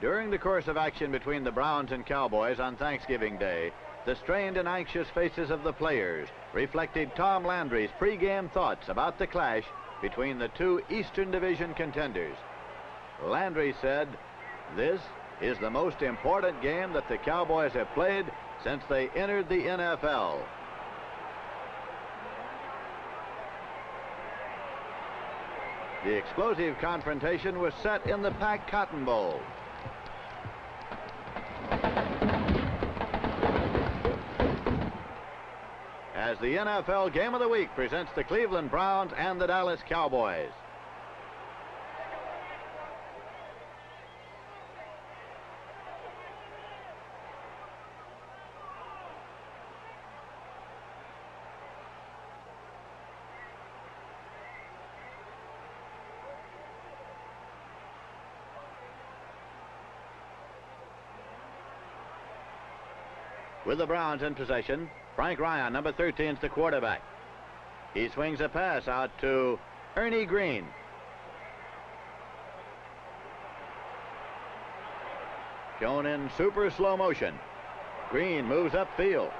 During the course of action between the Browns and Cowboys on Thanksgiving Day, the strained and anxious faces of the players reflected Tom Landry's pregame thoughts about the clash between the two Eastern Division contenders. Landry said, "This is the most important game that the Cowboys have played since they entered the NFL." The explosive confrontation was set in the packed Cotton Bowl. As the NFL Game of the Week presents the Cleveland Browns and the Dallas Cowboys. With the Browns in possession, Frank Ryan, number 13, is the quarterback. He swings a pass out to Ernie Green. Shown in super slow motion. Green moves upfield.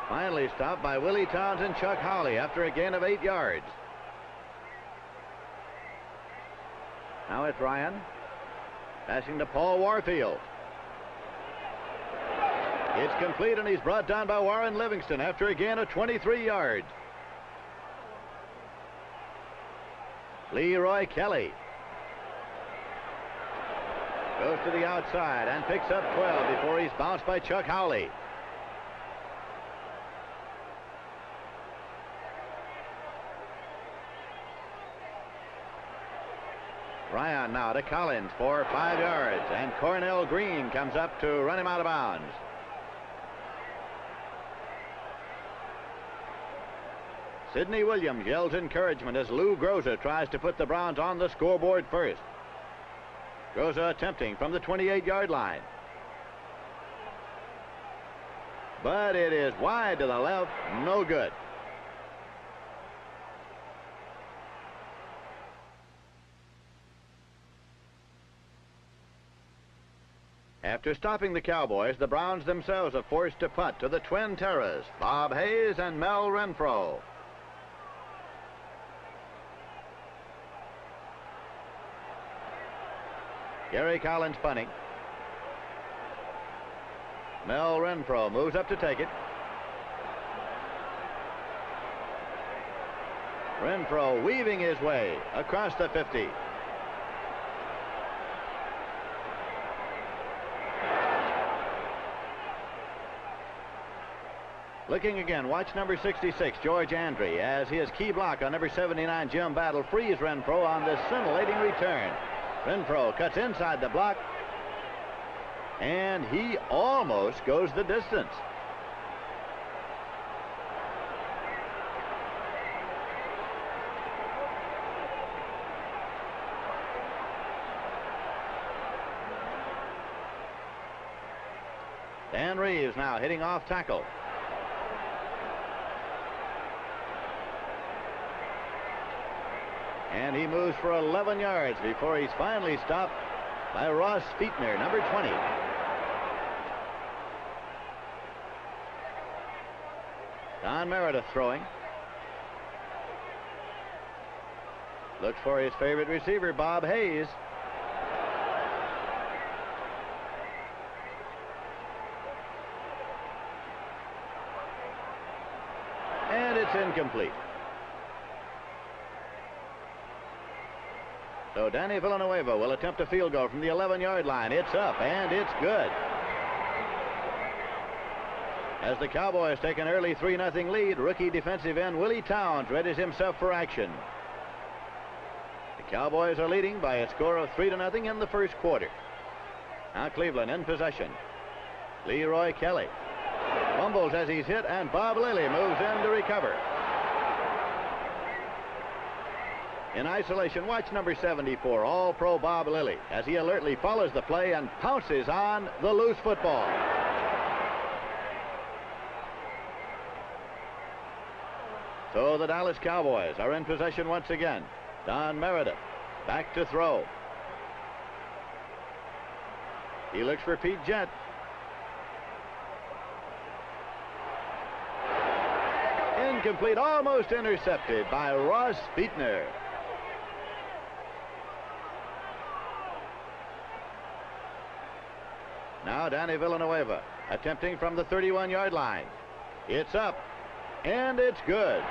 Finally stopped by Willie Towns and Chuck Howley after a gain of 8 yards. Now it's Ryan, passing to Paul Warfield. It's complete, and he's brought down by Warren Livingston after a gain of 23 yards. Leroy Kelly goes to the outside and picks up 12 before he's bounced by Chuck Howley. Ryan now to Collins for 5 yards, and Cornell Green comes up to run him out of bounds. Sidney Williams yells encouragement as Lou Groza tries to put the Browns on the scoreboard first. Groza attempting from the 28-yard line. But it is wide to the left, no good. After stopping the Cowboys, the Browns themselves are forced to punt to the Twin Terrors, Bob Hayes and Mel Renfro. Gary Collins punting. Mel Renfro moves up to take it. Renfro weaving his way across the 50. Looking again, watch number 66, George Andre, as his key block on number 79, Jim Battle, frees Renfro on this scintillating return. Renfro cuts inside the block, and he almost goes the distance. Dan Reeves now hitting off tackle. And he moves for 11 yards before he's finally stopped by Ross Fietner, number 20. Don Meredith throwing. Looks for his favorite receiver, Bob Hayes. And it's incomplete. So Danny Villanueva will attempt a field goal from the 11-yard line. It's up, and it's good. As the Cowboys take an early 3-0 lead, rookie defensive end Willie Towns readies himself for action. The Cowboys are leading by a score of 3-0 in the first quarter. Now Cleveland in possession. Leroy Kelly fumbles as he's hit, and Bob Lilly moves in to recover. In isolation, watch number 74, All-Pro Bob Lilly, as he alertly follows the play and pounces on the loose football. So the Dallas Cowboys are in possession once again. Don Meredith back to throw. He looks for Pete Jett. Incomplete, almost intercepted by Ross Fietner. Now Danny Villanueva attempting from the 31-yard line. It's up, and it's good.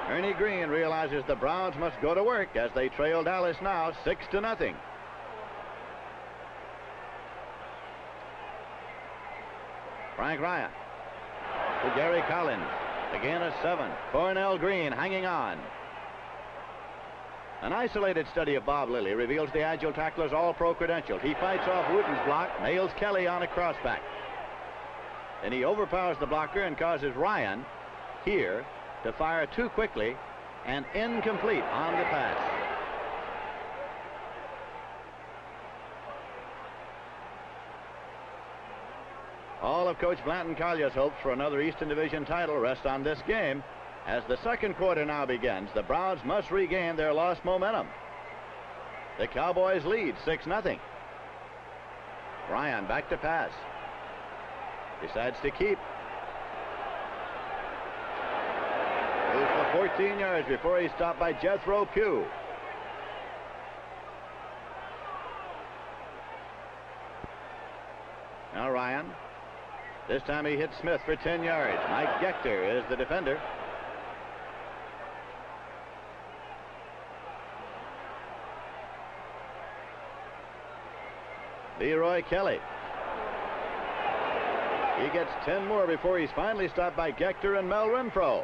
Ernie Green realizes the Browns must go to work as they trail Dallas now 6-0. Frank Ryan to Gary Collins. Again a 7. Cornell Green hanging on. An isolated study of Bob Lilly reveals the agile tackler's all-pro credentials. He fights off Wooten's block, nails Kelly on a crossback. Then he overpowers the blocker and causes Ryan here to fire too quickly and incomplete on the pass. All of Coach Blanton Collier's hopes for another Eastern Division title rest on this game. As the second quarter now begins, the Browns must regain their lost momentum. The Cowboys lead 6-0. Ryan back to pass. Decides to keep. Moves for 14 yards before he's stopped by Jethro Pugh. Now Ryan. This time he hits Smith for 10 yards. Mike Gotw is the defender. Leroy Kelly. He gets 10 more before he's finally stopped by Gotw and Mel Renfro.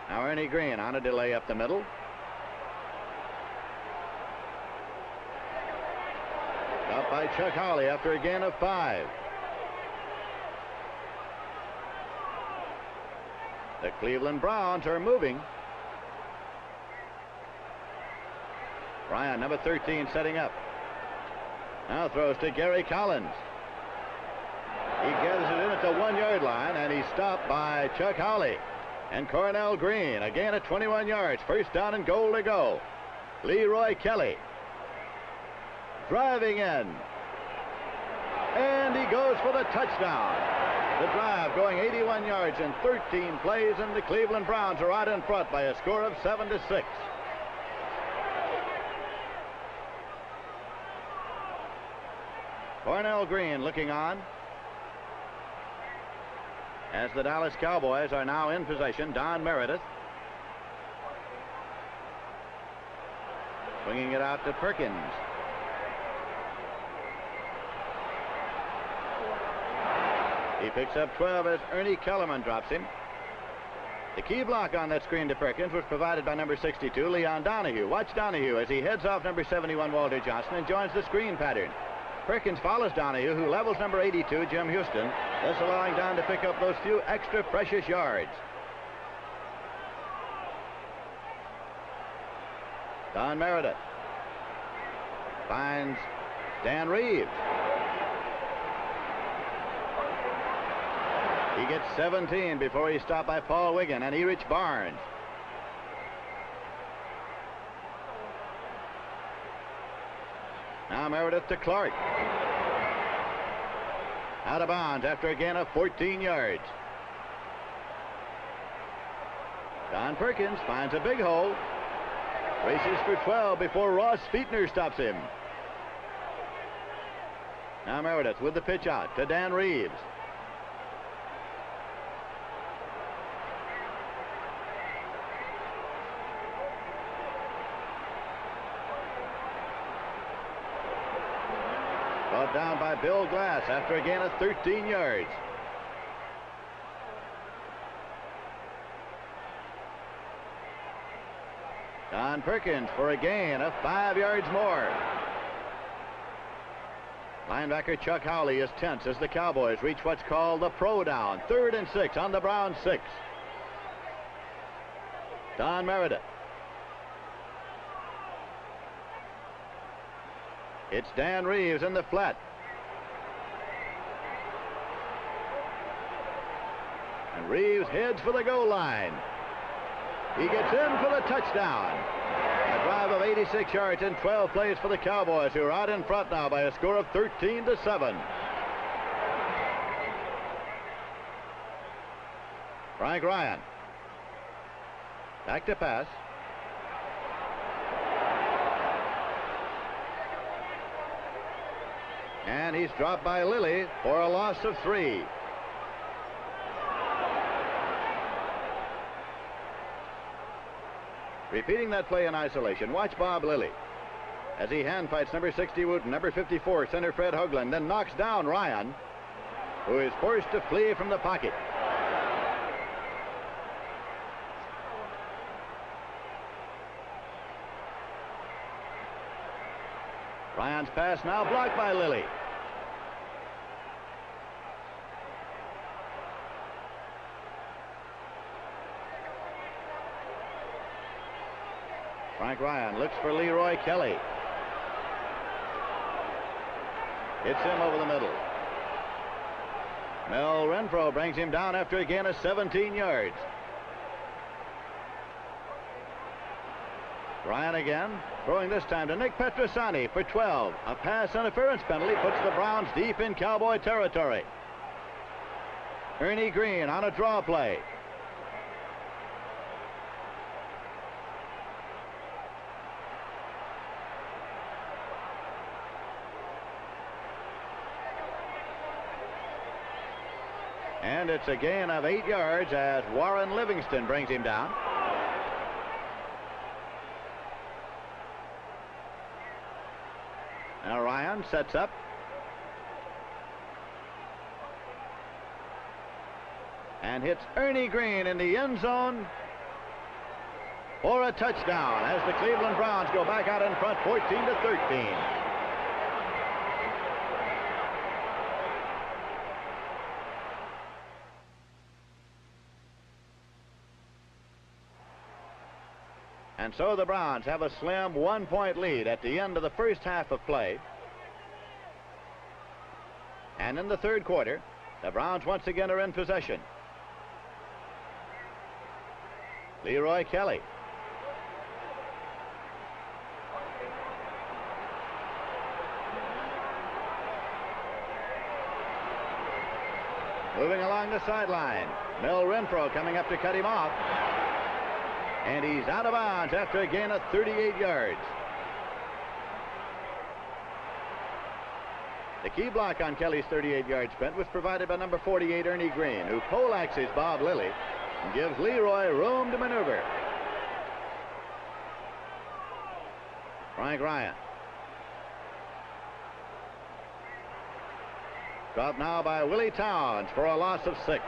Now Ernie Green on a delay up the middle. Up by Chuck Hawley after a gain of 5. The Cleveland Browns are moving. Ryan, number 13, setting up. Now throws to Gary Collins. He gathers it in at the 1-yard line, and he's stopped by Chuck Hawley. And Cornell Green, again at 21 yards. First down and goal to go. Leroy Kelly driving in. And he goes for the touchdown. The drive going 81 yards in 13 plays, and the Cleveland Browns are out in front by a score of 7-6. Cornell Green looking on as the Dallas Cowboys are now in possession. Don Meredith swinging it out to Perkins. He picks up 12 as Ernie Kellerman drops him. The key block on that screen to Perkins was provided by number 62, Leon Donahue. Watch Donahue as he heads off number 71, Walter Johnson, and joins the screen pattern. Perkins follows Donahue, who levels number 82, Jim Houston, thus allowing Don to pick up those few extra precious yards. Don Meredith finds Dan Reeves. He gets 17 before he's stopped by Paul Wiggin and Erich Barnes. Now Meredith to Clark. Out of bounds after a gain of 14 yards. Don Perkins finds a big hole. Races for 12 before Ross Fietner stops him. Now Meredith with the pitch out to Dan Reeves. Brought down by Bill Glass after a gain of 13 yards. Don Perkins for a gain of 5 yards more. Linebacker Chuck Hawley is tense as the Cowboys reach what's called the pro down. 3rd and 6 on the Browns 6. Don Meredith. It's Dan Reeves in the flat. Reeves heads for the goal line. He gets in for the touchdown. A drive of 86 yards in 12 plays for the Cowboys, who are out in front now by a score of 13-7. Frank Ryan. Back to pass. And he's dropped by Lilly for a loss of 3. Repeating that play in isolation, watch Bob Lilly as he hand fights number 60 Wooten, number 54 center Fred Hoagland, then knocks down Ryan, who is forced to flee from the pocket. Ryan's pass now blocked by Lilly. Frank Ryan looks for Leroy Kelly. Hits him over the middle. Mel Renfro brings him down after a gain of 17 yards. Ryan again, throwing this time to Nick Petrosani for 12. A pass interference penalty puts the Browns deep in Cowboy territory. Ernie Green on a draw play. And it's a gain of 8 yards as Warren Livingston brings him down. Now Ryan sets up. And hits Ernie Green in the end zone for a touchdown as the Cleveland Browns go back out in front 14-13. And so the Browns have a slim 1-point lead at the end of the first half of play. And in the third quarter, the Browns once again are in possession. Leroy Kelly. Moving along the sideline. Mel Renfro coming up to cut him off. And he's out of bounds after a gain of 38 yards. The key block on Kelly's 38-yard sprint was provided by number 48, Ernie Green, who poleaxes Bob Lilly and gives Leroy room to maneuver. Frank Ryan. Dropped now by Willie Towns for a loss of 6.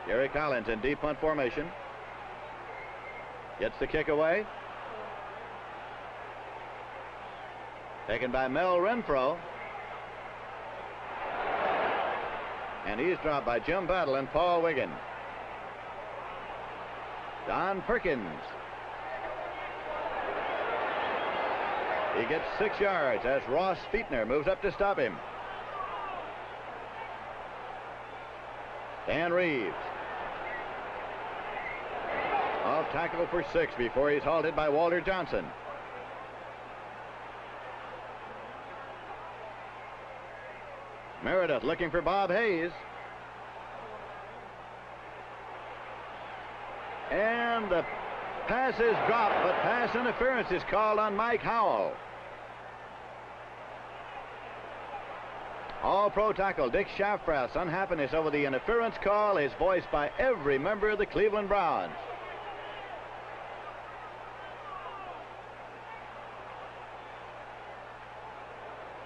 Gary Collins in deep punt formation. Gets the kick away. Taken by Mel Renfro. And he's dropped by Jim Battle and Paul Wiggin. Don Perkins. He gets 6 yards as Ross Feetner moves up to stop him. Dan Reeves. Off tackle for 6 before he's halted by Walter Johnson. Meredith looking for Bob Hayes. And the pass is dropped, but pass interference is called on Mike Howell. All-pro tackle Dick Schaffrath's unhappiness over the interference call is voiced by every member of the Cleveland Browns.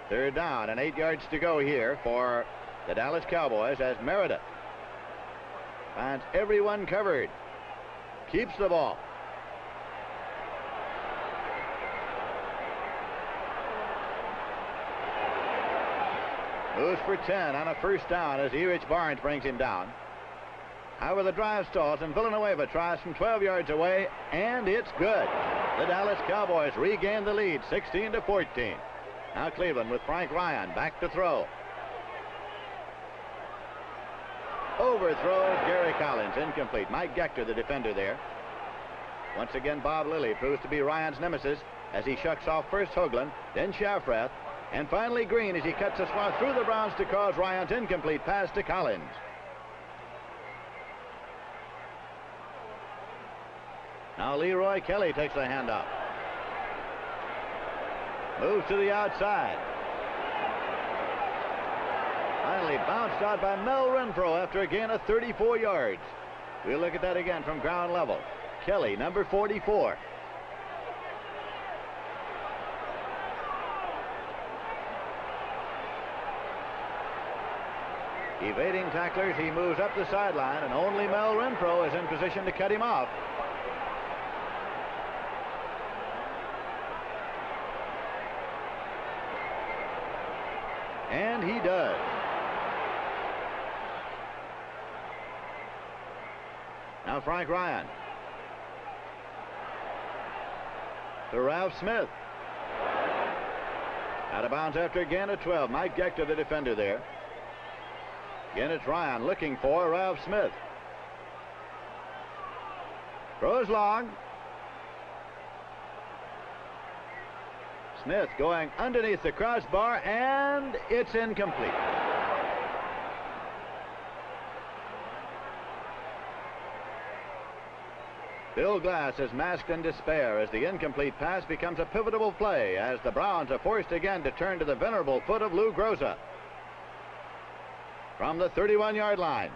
Third down and 8 yards to go here for the Dallas Cowboys as Meredith finds everyone covered. Keeps the ball. Moves for 10 on a first down as Erich Barnes brings him down. However, the drive stalls and Villanueva tries from 12 yards away, and it's good. The Dallas Cowboys regain the lead 16-14. Now Cleveland with Frank Ryan back to throw. Overthrows Gary Collins. Incomplete. Mike Gotw, the defender there. Once again, Bob Lilly proves to be Ryan's nemesis as he shucks off first Hoagland, then Shafrath, and finally Green as he cuts a swath through the Browns to cause Ryan's incomplete pass to Collins. Now Leroy Kelly takes the handoff. Moves to the outside. Finally bounced out by Mel Renfro after a gain of 34 yards. We'll look at that again from ground level. Kelly, number 44. Evading tacklers, he moves up the sideline, and only Mel Renfro is in position to cut him off. And he does. Now Frank Ryan. To Ralph Smith. Out of bounds after a gain of 12. Mike Gotw, the defender there. Again, it's Ryan looking for Ralph Smith. Throws long. Smith going underneath the crossbar, and it's incomplete. Bill Glass is masked in despair as the incomplete pass becomes a pivotal play as the Browns are forced again to turn to the venerable foot of Lou Groza. From the 31-yard line.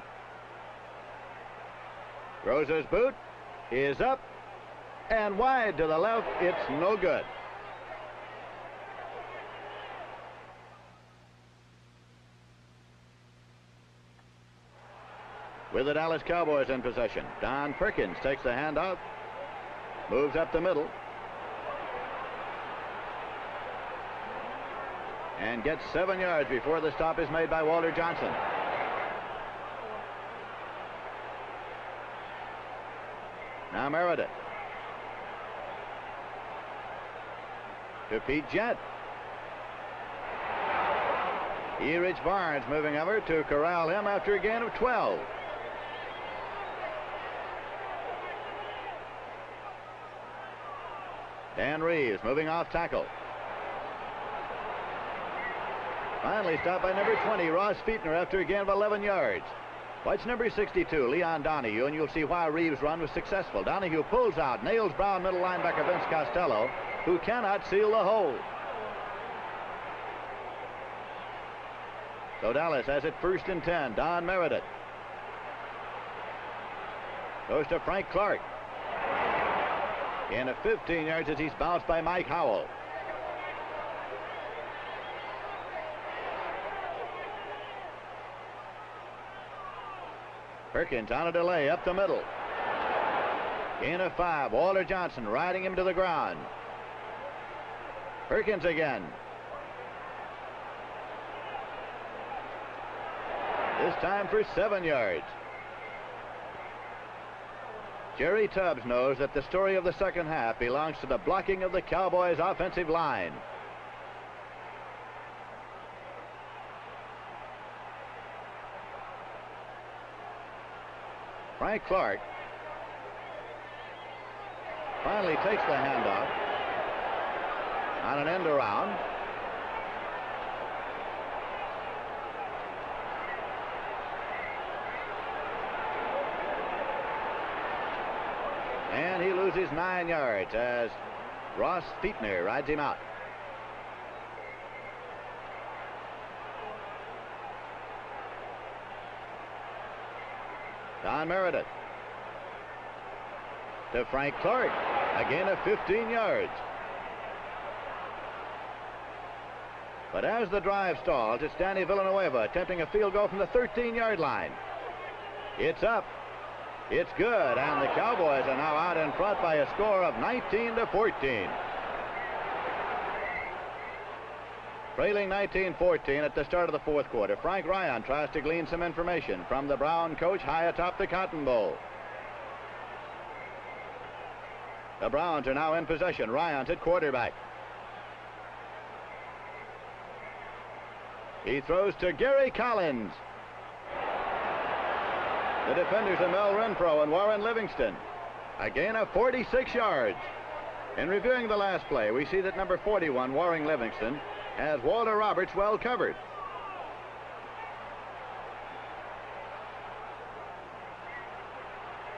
Groza's boot is up and wide to the left. It's no good. With the Dallas Cowboys in possession, Don Perkins takes the handoff, moves up the middle, and gets 7 yards before the stop is made by Walter Johnson. Now Meredith. To Pete Jett. Rich Barnes moving over to corral him after a gain of 12. Dan Reeves moving off tackle. Finally stopped by number 20, Ross Fietner, after a gain of 11 yards. Watch number 62, Leon Donahue, and you'll see why Reeves' run was successful. Donahue pulls out, nails Brown middle linebacker Vince Costello, who cannot seal the hole. So Dallas has it 1st and 10. Don Meredith. Goes to Frank Clark. In a 15 yards as he's bounced by Mike Howell. Perkins on a delay up the middle. Gain of 5. Walter Johnson riding him to the ground. Perkins again. This time for 7 yards. Jerry Tubbs knows that the story of the second half belongs to the blocking of the Cowboys' offensive line. Frank Clark finally takes the handoff on an end around. And he loses 9 yards as Ross Fietner rides him out. Don Meredith to Frank Clark, a gain of 15 yards. But as the drive stalls, it's Danny Villanueva attempting a field goal from the 13-yard line. It's up. It's good, and the Cowboys are now out in front by a score of 19-14. Trailing 19-14 at the start of the fourth quarter. Frank Ryan tries to glean some information from the Brown coach high atop the Cotton Bowl. The Browns are now in possession. Ryan's at quarterback. He throws to Gary Collins. The defenders are Mel Renfro and Warren Livingston. A gain of 46 yards. In reviewing the last play, we see that number 41, Warren Livingston, has Walter Roberts well covered.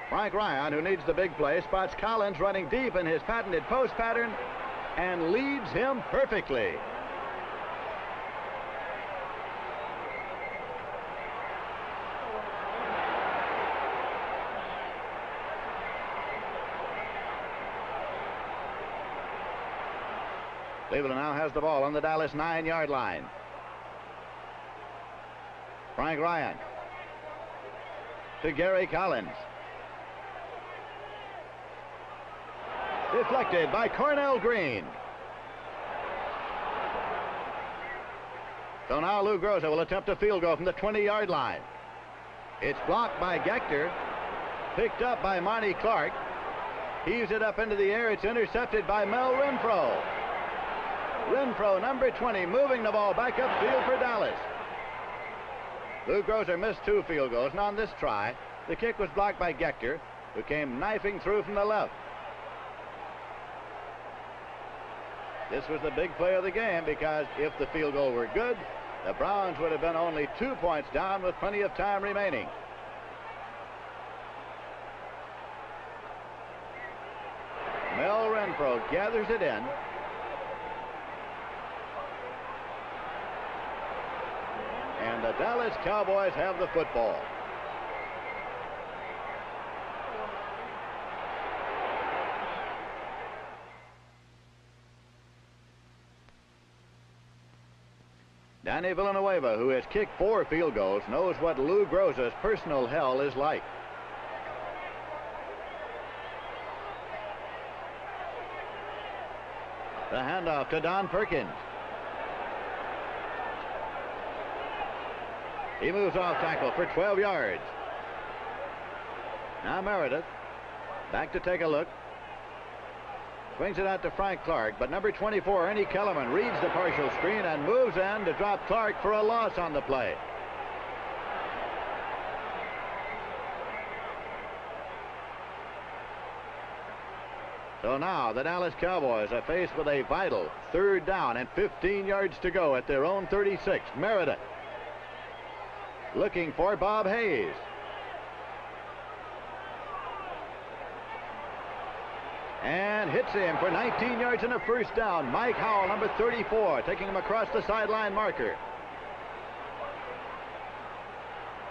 Frank Ryan, who needs the big play, spots Collins running deep in his patented post pattern and leads him perfectly. Cleveland now has the ball on the Dallas 9-yard line. Frank Ryan to Gary Collins. Deflected by Cornell Green. So now Lou Groza will attempt a field goal from the 20-yard line. It's blocked by Gotw, picked up by Monty Clark. Heaves it up into the air. It's intercepted by Mel Renfro. Renfro, number 20, moving the ball back upfield for Dallas. Lou Groza missed 2 field goals, and on this try, the kick was blocked by Gotw, who came knifing through from the left. This was the big play of the game, because if the field goal were good, the Browns would have been only 2 points down with plenty of time remaining. Mel Renfro gathers it in. And the Dallas Cowboys have the football. Danny Villanueva, who has kicked 4 field goals, knows what Lou Groza's personal hell is like. The handoff to Don Perkins. He moves off tackle for 12 yards. Now Meredith back to take a look. Swings it out to Frank Clark, but number 24, Ernie Kellerman, reads the partial screen and moves in to drop Clark for a loss on the play. So now the Dallas Cowboys are faced with a vital 3rd down and 15 yards to go at their own 36. Meredith looking for Bob Hayes. And hits him for 19 yards and a 1st down. Mike Howell, number 34, taking him across the sideline marker.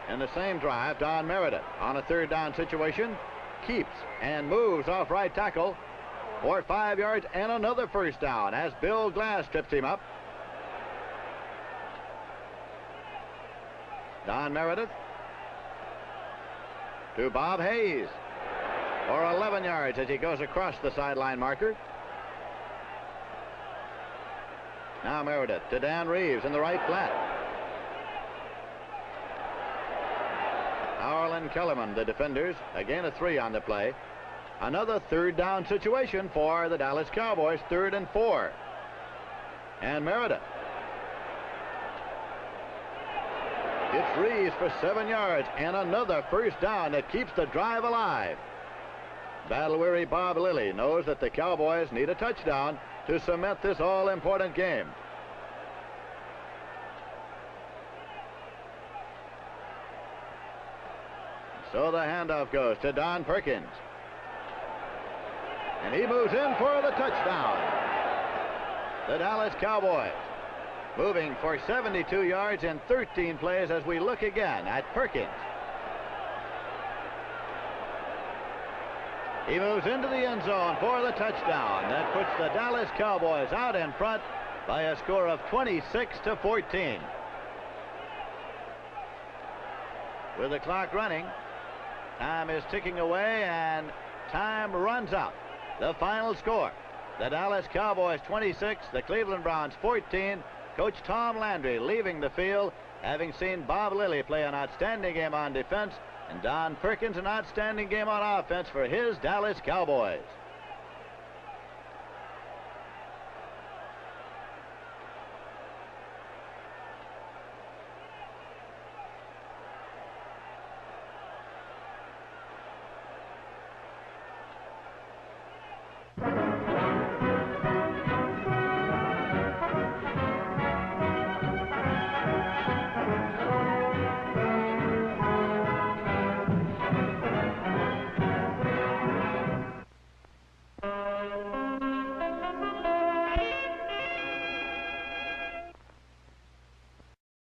In the same drive, Don Meredith on a 3rd down situation keeps and moves off right tackle for 5 yards and another 1st down as Bill Glass trips him up. Don Meredith to Bob Hayes for 11 yards as he goes across the sideline marker. Now Meredith to Dan Reeves in the right flat. Howell and Kellerman, the defenders, a gain of 3 on the play. Another 3rd down situation for the Dallas Cowboys, 3rd and 4. And Meredith hits Reeves for 7 yards and another 1st down that keeps the drive alive. Battle-weary Bob Lilly knows that the Cowboys need a touchdown to cement this all-important game. So the handoff goes to Don Perkins. And he moves in for the touchdown. The Dallas Cowboys moving for 72 yards in 13 plays as we look again at Perkins. He moves into the end zone for the touchdown. That puts the Dallas Cowboys out in front by a score of 26-14. With the clock running, time is ticking away and time runs out. The final score, the Dallas Cowboys 26, the Cleveland Browns 14. Coach Tom Landry leaving the field, having seen Bob Lilly play an outstanding game on defense and Don Perkins an outstanding game on offense for his Dallas Cowboys.